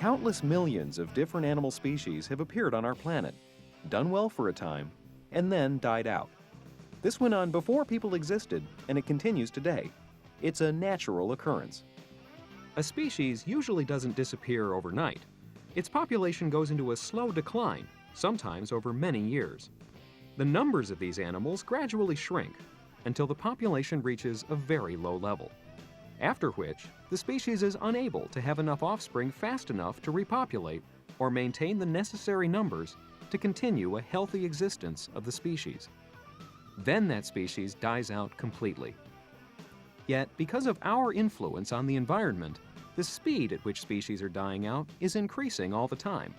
Countless millions of different animal species have appeared on our planet, done well for a time, and then died out. This went on before people existed, and it continues today. It's a natural occurrence. A species usually doesn't disappear overnight. Its population goes into a slow decline, sometimes over many years. The numbers of these animals gradually shrink until the population reaches a very low level, after which the species is unable to have enough offspring fast enough to repopulate or maintain the necessary numbers to continue a healthy existence of the species. Then that species dies out completely. Yet, because of our influence on the environment, the speed at which species are dying out is increasing all the time.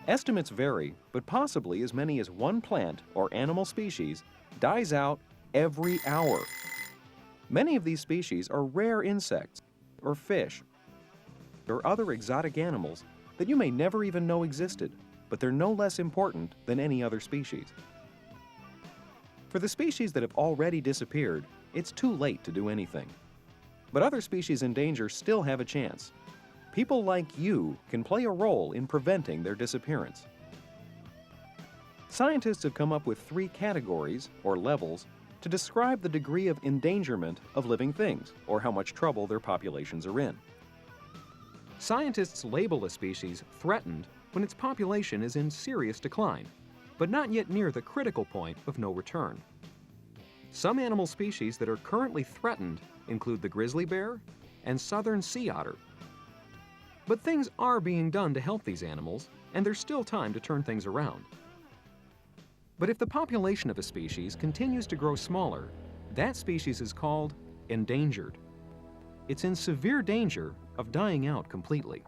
Estimates vary, but possibly as many as one plant or animal species dies out every hour. Many of these species are rare insects, or fish, or other exotic animals that you may never even know existed, but they're no less important than any other species. For the species that have already disappeared, it's too late to do anything. But other species in danger still have a chance. People like you can play a role in preventing their disappearance. Scientists have come up with 3 categories, or levels, to describe the degree of endangerment of living things, or how much trouble their populations are in. Scientists label a species threatened when its population is in serious decline, but not yet near the critical point of no return. Some animal species that are currently threatened include the grizzly bear and southern sea otter. But things are being done to help these animals, and there's still time to turn things around. But if the population of a species continues to grow smaller, that species is called endangered. It's in severe danger of dying out completely.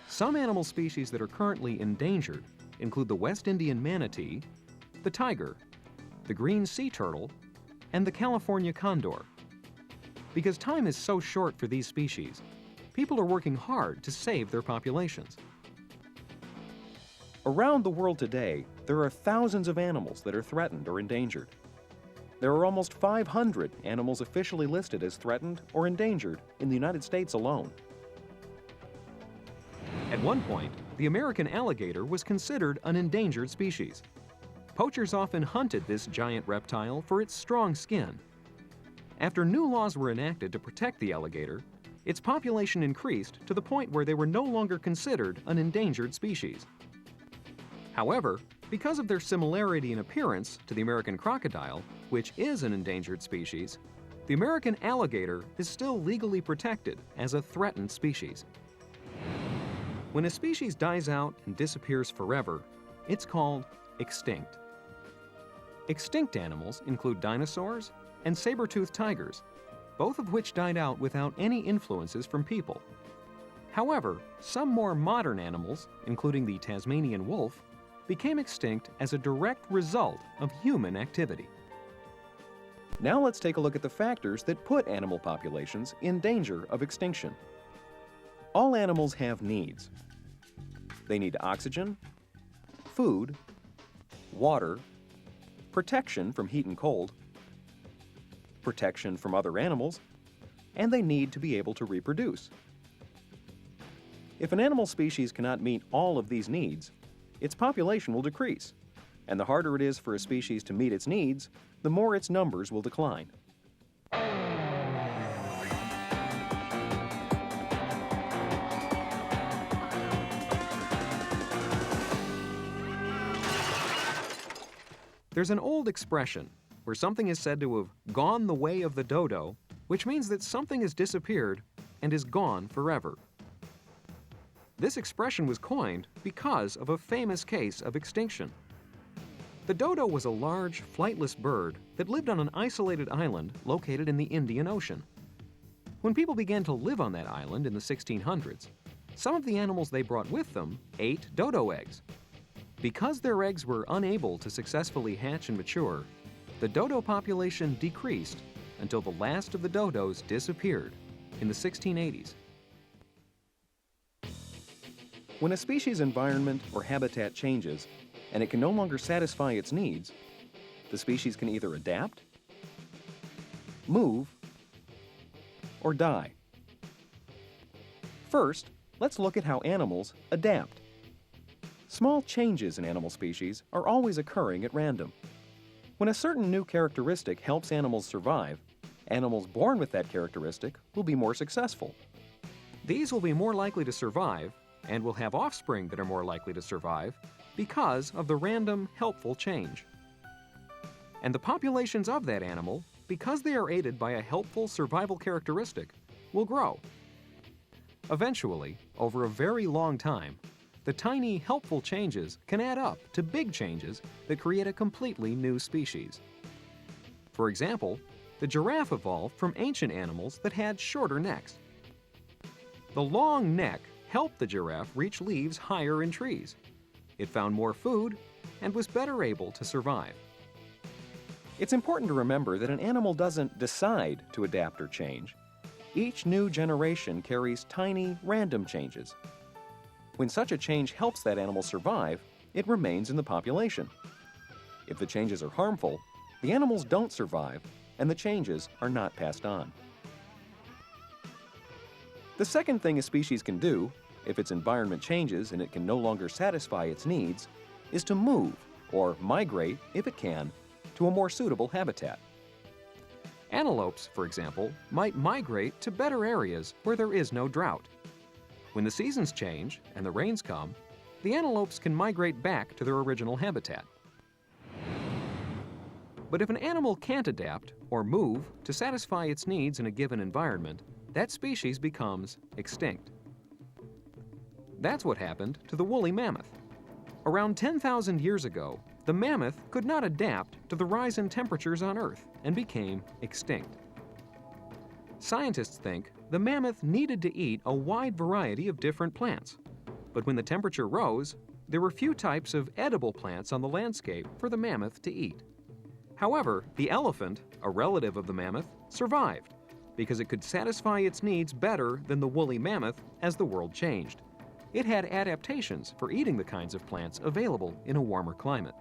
Some animal species that are currently endangered include the West Indian manatee, the tiger, the green sea turtle, and the California condor. Because time is so short for these species, people are working hard to save their populations. Around the world today, there are thousands of animals that are threatened or endangered. There are almost 500 animals officially listed as threatened or endangered in the United States alone. At one point, the American alligator was considered an endangered species. Poachers often hunted this giant reptile for its strong skin. After new laws were enacted to protect the alligator, its population increased to the point where they were no longer considered an endangered species. However, because of their similarity in appearance to the American crocodile, which is an endangered species, the American alligator is still legally protected as a threatened species. When a species dies out and disappears forever, it's called extinct. Extinct animals include dinosaurs and saber-toothed tigers, both of which died out without any influences from people. However, some more modern animals, including the Tasmanian wolf, became extinct as a direct result of human activity. Now let's take a look at the factors that put animal populations in danger of extinction. All animals have needs. They need oxygen, food, water, protection from heat and cold, protection from other animals, and they need to be able to reproduce. If an animal species cannot meet all of these needs, its population will decrease, and the harder it is for a species to meet its needs, the more its numbers will decline. There's an old expression where something is said to have gone the way of the dodo, which means that something has disappeared and is gone forever. This expression was coined because of a famous case of extinction. The dodo was a large, flightless bird that lived on an isolated island located in the Indian Ocean. When people began to live on that island in the 1600s, some of the animals they brought with them ate dodo eggs. Because their eggs were unable to successfully hatch and mature, the dodo population decreased until the last of the dodos disappeared in the 1680s. When a species' environment or habitat changes and it can no longer satisfy its needs, the species can either adapt, move, or die. First, let's look at how animals adapt. Small changes in animal species are always occurring at random. When a certain new characteristic helps animals survive, animals born with that characteristic will be more successful. These will be more likely to survive and will have offspring that are more likely to survive because of the random, helpful change. And the populations of that animal, because they are aided by a helpful survival characteristic, will grow. Eventually, over a very long time, the tiny, helpful changes can add up to big changes that create a completely new species. For example, the giraffe evolved from ancient animals that had shorter necks. The long neck helped the giraffe reach leaves higher in trees. It found more food and was better able to survive. It's important to remember that an animal doesn't decide to adapt or change. Each new generation carries tiny, random changes. When such a change helps that animal survive, it remains in the population. If the changes are harmful, the animals don't survive, and the changes are not passed on. The second thing a species can do, if its environment changes and it can no longer satisfy its needs, is to move, or migrate, if it can, to a more suitable habitat. Antelopes, for example, might migrate to better areas where there is no drought. When the seasons change and the rains come, the antelopes can migrate back to their original habitat. But if an animal can't adapt or move to satisfy its needs in a given environment, that species becomes extinct. That's what happened to the woolly mammoth. Around 10,000 years ago, the mammoth could not adapt to the rise in temperatures on Earth and became extinct. Scientists think the mammoth needed to eat a wide variety of different plants, but when the temperature rose, there were few types of edible plants on the landscape for the mammoth to eat. However, the elephant, a relative of the mammoth, survived because it could satisfy its needs better than the woolly mammoth as the world changed. It had adaptations for eating the kinds of plants available in a warmer climate.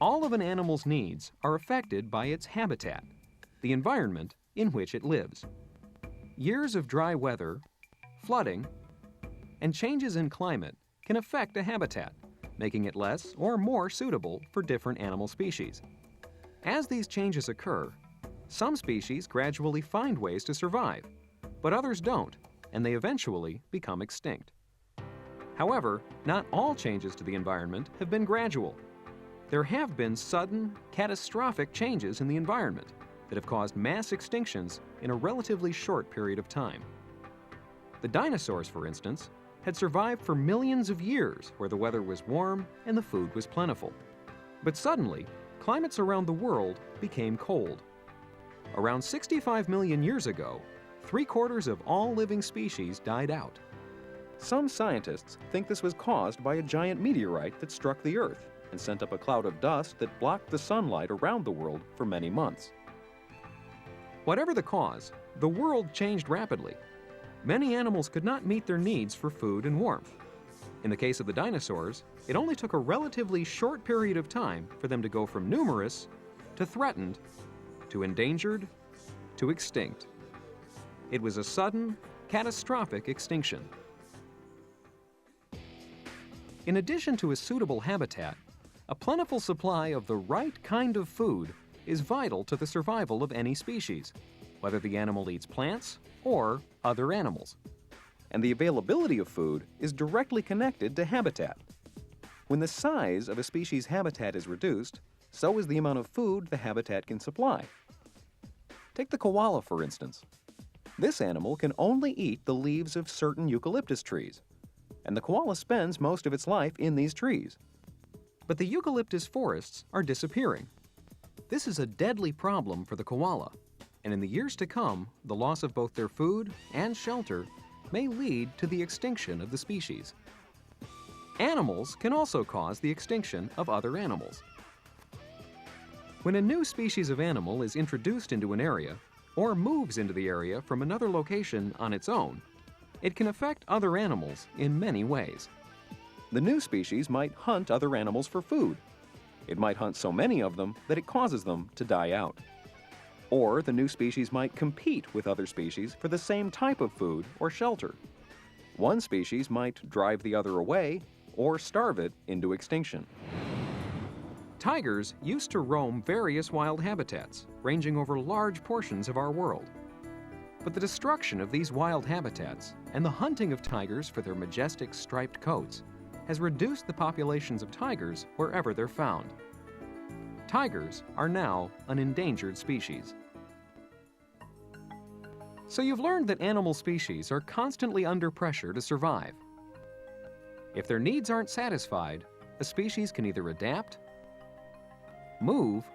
All of an animal's needs are affected by its habitat, the environment in which it lives. Years of dry weather, flooding, and changes in climate can affect a habitat, making it less or more suitable for different animal species. As these changes occur, some species gradually find ways to survive, but others don't, and they eventually become extinct. However, not all changes to the environment have been gradual. There have been sudden, catastrophic changes in the environment that have caused mass extinctions in a relatively short period of time. The dinosaurs, for instance, had survived for millions of years where the weather was warm and the food was plentiful. But suddenly, climates around the world became cold. Around 65 million years ago, 3/4 of all living species died out. Some scientists think this was caused by a giant meteorite that struck the Earth and sent up a cloud of dust that blocked the sunlight around the world for many months. Whatever the cause, the world changed rapidly. Many animals could not meet their needs for food and warmth. In the case of the dinosaurs, it only took a relatively short period of time for them to go from numerous to threatened to endangered to extinct. It was a sudden, catastrophic extinction. In addition to a suitable habitat, a plentiful supply of the right kind of food is vital to the survival of any species, whether the animal eats plants or other animals. And the availability of food is directly connected to habitat. When the size of a species' habitat is reduced, so is the amount of food the habitat can supply. Take the koala, for instance. This animal can only eat the leaves of certain eucalyptus trees, and the koala spends most of its life in these trees. But the eucalyptus forests are disappearing. This is a deadly problem for the koala, and in the years to come, the loss of both their food and shelter may lead to the extinction of the species. Animals can also cause the extinction of other animals. When a new species of animal is introduced into an area or moves into the area from another location on its own, it can affect other animals in many ways. The new species might hunt other animals for food. It might hunt so many of them that it causes them to die out. Or the new species might compete with other species for the same type of food or shelter. One species might drive the other away or starve it into extinction. Tigers used to roam various wild habitats, ranging over large portions of our world. But the destruction of these wild habitats and the hunting of tigers for their majestic striped coats has reduced the populations of tigers wherever they're found. Tigers are now an endangered species. So you've learned that animal species are constantly under pressure to survive. If their needs aren't satisfied, a species can either adapt, move,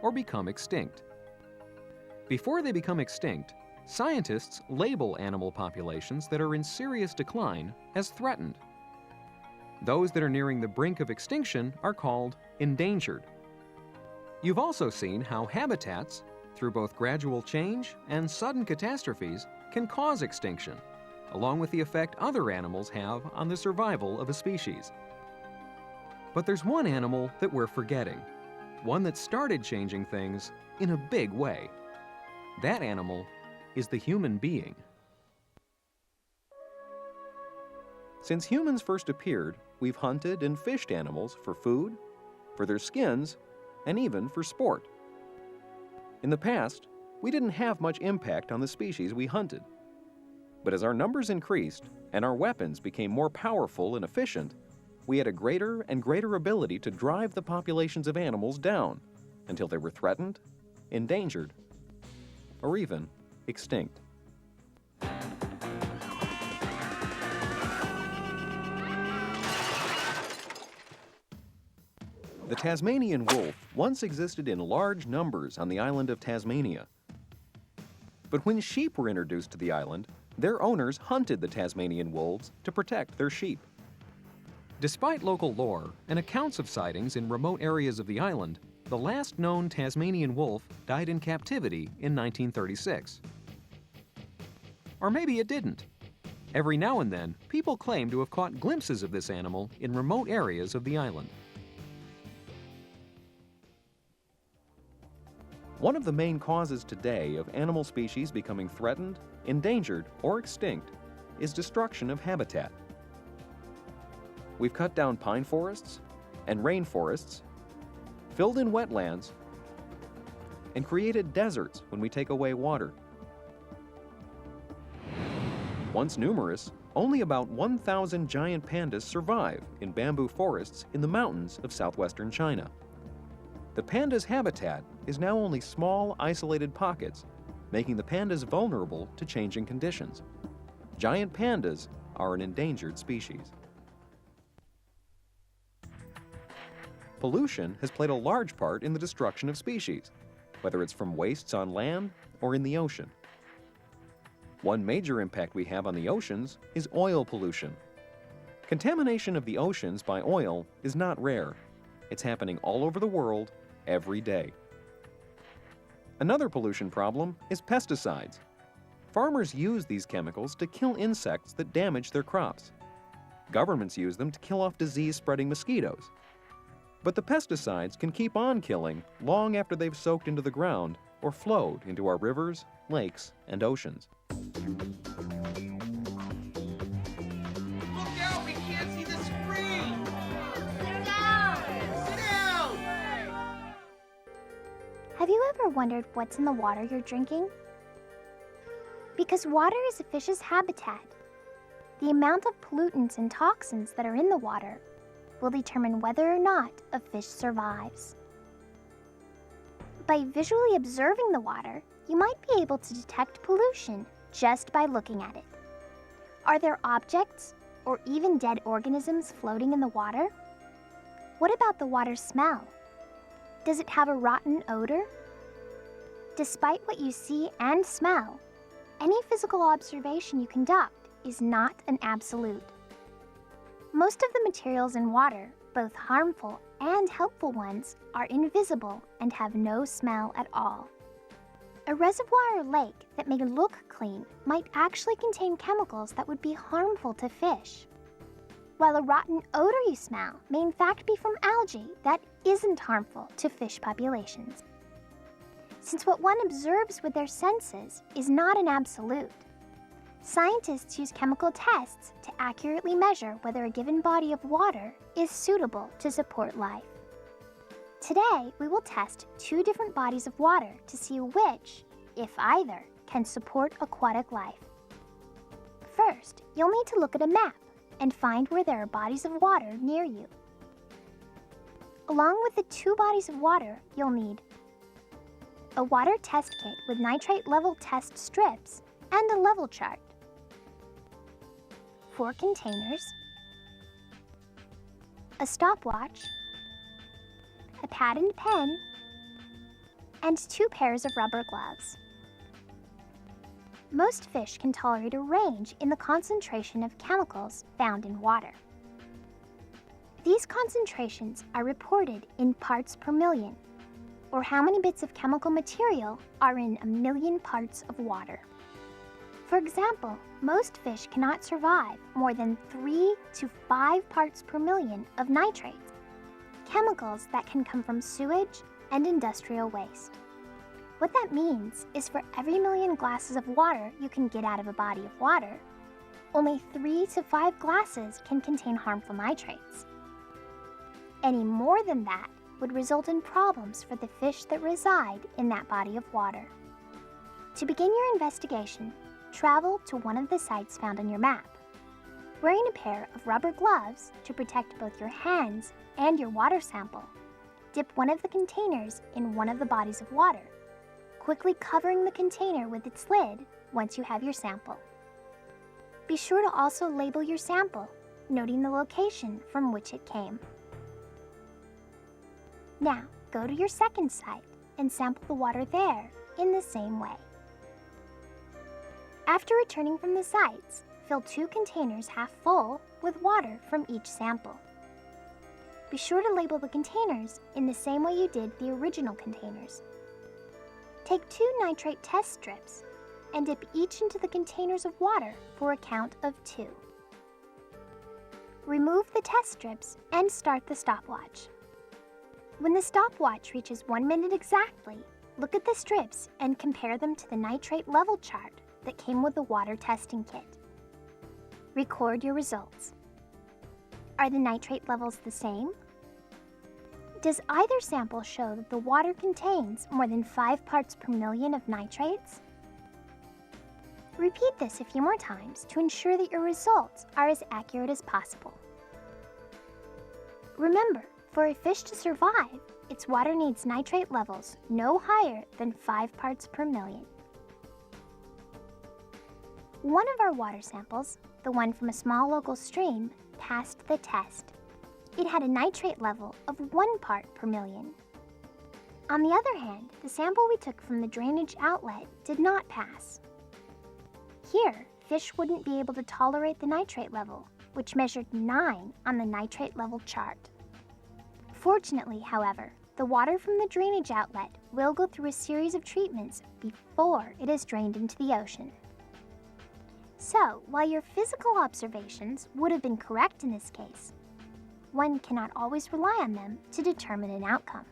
or become extinct. Before they become extinct, scientists label animal populations that are in serious decline as threatened. Those that are nearing the brink of extinction are called endangered. You've also seen how habitats, through both gradual change and sudden catastrophes, can cause extinction, along with the effect other animals have on the survival of a species. But there's one animal that we're forgetting, one that started changing things in a big way. That animal is the human being. Since humans first appeared, we've hunted and fished animals for food, for their skins, and even for sport. In the past, we didn't have much impact on the species we hunted. But as our numbers increased and our weapons became more powerful and efficient, we had a greater and greater ability to drive the populations of animals down until they were threatened, endangered, or even extinct. The Tasmanian wolf once existed in large numbers on the island of Tasmania. But when sheep were introduced to the island, their owners hunted the Tasmanian wolves to protect their sheep. Despite local lore and accounts of sightings in remote areas of the island, the last known Tasmanian wolf died in captivity in 1936. Or maybe it didn't. Every now and then, people claim to have caught glimpses of this animal in remote areas of the island. One of the main causes today of animal species becoming threatened, endangered, or extinct is destruction of habitat. We've cut down pine forests and rainforests, filled in wetlands, and created deserts when we take away water. Once numerous, only about 1,000 giant pandas survive in bamboo forests in the mountains of southwestern China. The panda's habitat is now only small, isolated pockets, making the pandas vulnerable to changing conditions. Giant pandas are an endangered species. Pollution has played a large part in the destruction of species, whether it's from wastes on land or in the ocean. One major impact we have on the oceans is oil pollution. Contamination of the oceans by oil is not rare. It's happening all over the world every day. Another pollution problem is pesticides. Farmers use these chemicals to kill insects that damage their crops. Governments use them to kill off disease-spreading mosquitoes. But the pesticides can keep on killing long after they've soaked into the ground or flowed into our rivers, lakes, and oceans. Look out! We can't see the screen! Sit down! Sit down! Have you ever wondered what's in the water you're drinking? Because water is a fish's habitat. The amount of pollutants and toxins that are in the water will determine whether or not a fish survives. By visually observing the water, you might be able to detect pollution just by looking at it. Are there objects or even dead organisms floating in the water? What about the water's smell? Does it have a rotten odor? Despite what you see and smell, any physical observation you conduct is not an absolute. Most of the materials in water, both harmful and helpful ones, are invisible and have no smell at all. A reservoir or lake that may look clean might actually contain chemicals that would be harmful to fish, while a rotten odor you smell may in fact be from algae that isn't harmful to fish populations. since what one observes with their senses is not an absolute. Scientists use chemical tests to accurately measure whether a given body of water is suitable to support life. Today, we will test two different bodies of water to see which, if either, can support aquatic life. First, you'll need to look at a map and find where there are bodies of water near you. Along with the two bodies of water, you'll need a water test kit with nitrate level test strips and a level chart, 4 containers, a stopwatch, a pad and pen, and 2 pairs of rubber gloves. Most fish can tolerate a range in the concentration of chemicals found in water. These concentrations are reported in parts per million, or how many bits of chemical material are in a million parts of water. For example, most fish cannot survive more than 3 to 5 parts per million of nitrates, chemicals that can come from sewage and industrial waste. What that means is for every million glasses of water you can get out of a body of water, only 3 to 5 glasses can contain harmful nitrates. Any more than that would result in problems for the fish that reside in that body of water. To begin your investigation, travel to one of the sites found on your map. Wearing a pair of rubber gloves to protect both your hands and your water sample, dip one of the containers in one of the bodies of water, quickly covering the container with its lid once you have your sample. Be sure to also label your sample, noting the location from which it came. Now, go to your second site and sample the water there in the same way. After returning from the sites, fill 2 containers half full with water from each sample. Be sure to label the containers in the same way you did the original containers. Take 2 nitrate test strips and dip each into the containers of water for a count of 2. Remove the test strips and start the stopwatch. When the stopwatch reaches 1 minute exactly, look at the strips and compare them to the nitrate level chart that came with the water testing kit. Record your results. Are the nitrate levels the same? Does either sample show that the water contains more than 5 parts per million of nitrates? Repeat this a few more times to ensure that your results are as accurate as possible. Remember, for a fish to survive, its water needs nitrate levels no higher than 5 parts per million. One of our water samples, the one from a small local stream, passed the test. It had a nitrate level of 1 part per million. On the other hand, the sample we took from the drainage outlet did not pass. Here, fish wouldn't be able to tolerate the nitrate level, which measured 9 on the nitrate level chart. Fortunately, however, the water from the drainage outlet will go through a series of treatments before it is drained into the ocean. So, while your physical observations would have been correct in this case, one cannot always rely on them to determine an outcome.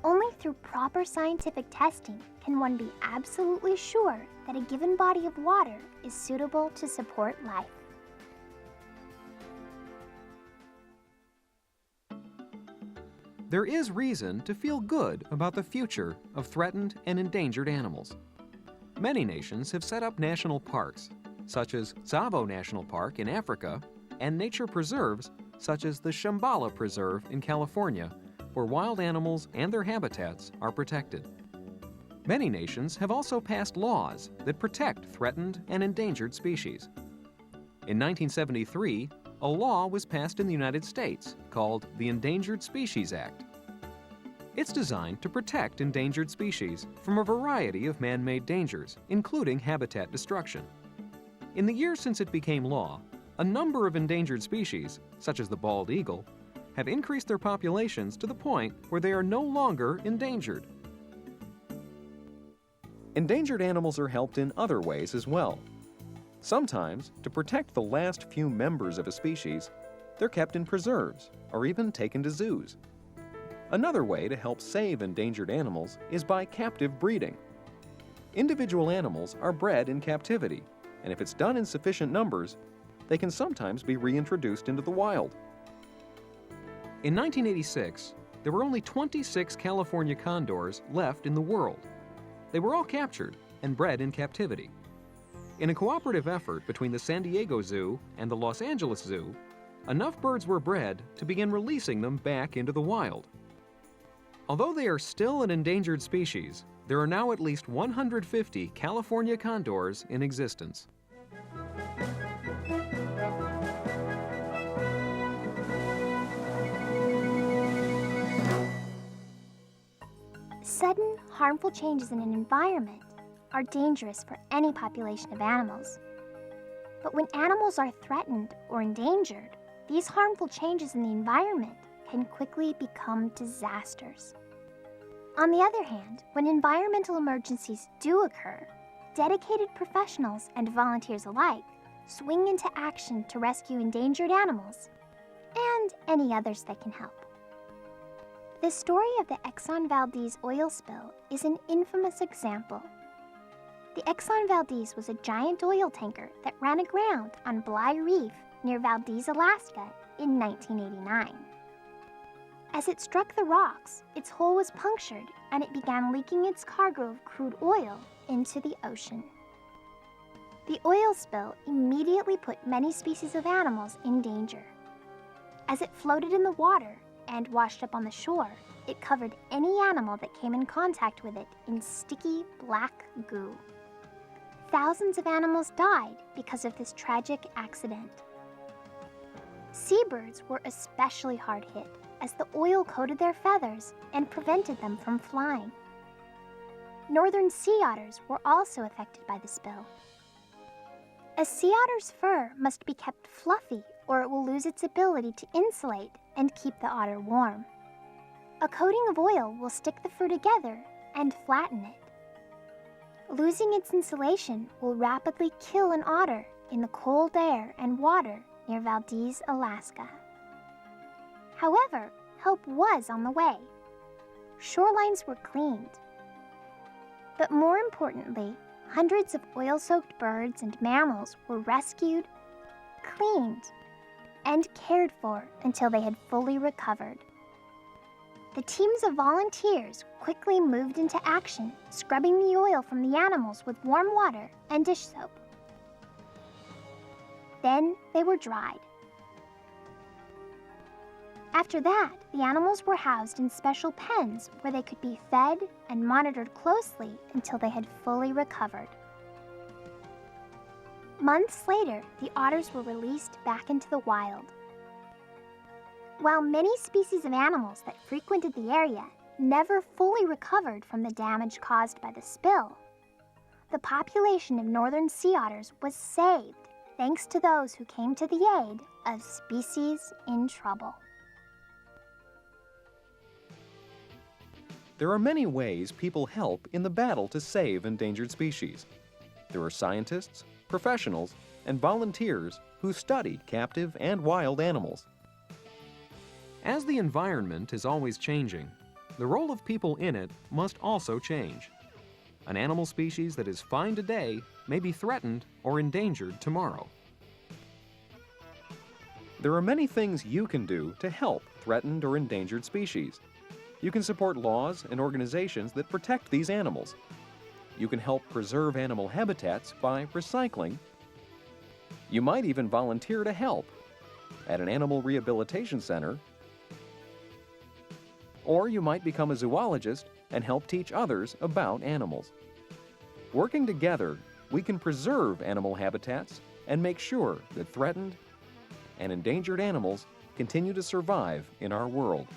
Only through proper scientific testing can one be absolutely sure that a given body of water is suitable to support life. There is reason to feel good about the future of threatened and endangered animals. Many nations have set up national parks, such as Tsavo National Park in Africa, and nature preserves, such as the Shambhala Preserve in California, where wild animals and their habitats are protected. Many nations have also passed laws that protect threatened and endangered species. In 1973, a law was passed in the United States called the Endangered Species Act. It's designed to protect endangered species from a variety of man-made dangers, including habitat destruction. In the years since it became law, a number of endangered species, such as the bald eagle, have increased their populations to the point where they are no longer endangered. Endangered animals are helped in other ways as well. Sometimes, to protect the last few members of a species, they're kept in preserves or even taken to zoos. Another way to help save endangered animals is by captive breeding. Individual animals are bred in captivity, and if it's done in sufficient numbers, they can sometimes be reintroduced into the wild. In 1986, there were only 26 California condors left in the world. They were all captured and bred in captivity. In a cooperative effort between the San Diego Zoo and the Los Angeles Zoo, enough birds were bred to begin releasing them back into the wild. Although they are still an endangered species, there are now at least 150 California condors in existence. Sudden, harmful changes in an environment are dangerous for any population of animals. But when animals are threatened or endangered, these harmful changes in the environment can quickly become disasters. On the other hand, when environmental emergencies do occur, dedicated professionals and volunteers alike swing into action to rescue endangered animals and any others that can help. The story of the Exxon Valdez oil spill is an infamous example. The Exxon Valdez was a giant oil tanker that ran aground on Bligh Reef near Valdez, Alaska in 1989. As it struck the rocks, its hull was punctured and it began leaking its cargo of crude oil into the ocean. The oil spill immediately put many species of animals in danger. As it floated in the water and washed up on the shore, it covered any animal that came in contact with it in sticky black goo. Thousands of animals died because of this tragic accident. Seabirds were especially hard hit as the oil coated their feathers and prevented them from flying. Northern sea otters were also affected by the spill. A sea otter's fur must be kept fluffy or it will lose its ability to insulate and keep the otter warm. A coating of oil will stick the fur together and flatten it. Losing its insulation will rapidly kill an otter in the cold air and water near Valdez, Alaska. However, help was on the way. Shorelines were cleaned. But more importantly, hundreds of oil-soaked birds and mammals were rescued, cleaned, and cared for until they had fully recovered. The teams of volunteers quickly moved into action, scrubbing the oil from the animals with warm water and dish soap. Then they were dried. After that, the animals were housed in special pens where they could be fed and monitored closely until they had fully recovered. Months later, the otters were released back into the wild. While many species of animals that frequented the area never fully recovered from the damage caused by the spill, the population of northern sea otters was saved thanks to those who came to the aid of species in trouble. There are many ways people help in the battle to save endangered species. There are scientists, professionals, and volunteers who study captive and wild animals. As the environment is always changing, the role of people in it must also change. An animal species that is fine today may be threatened or endangered tomorrow. There are many things you can do to help threatened or endangered species. You can support laws and organizations that protect these animals. You can help preserve animal habitats by recycling. You might even volunteer to help at an animal rehabilitation center, or you might become a zoologist and help teach others about animals. Working together, we can preserve animal habitats and make sure that threatened and endangered animals continue to survive in our world.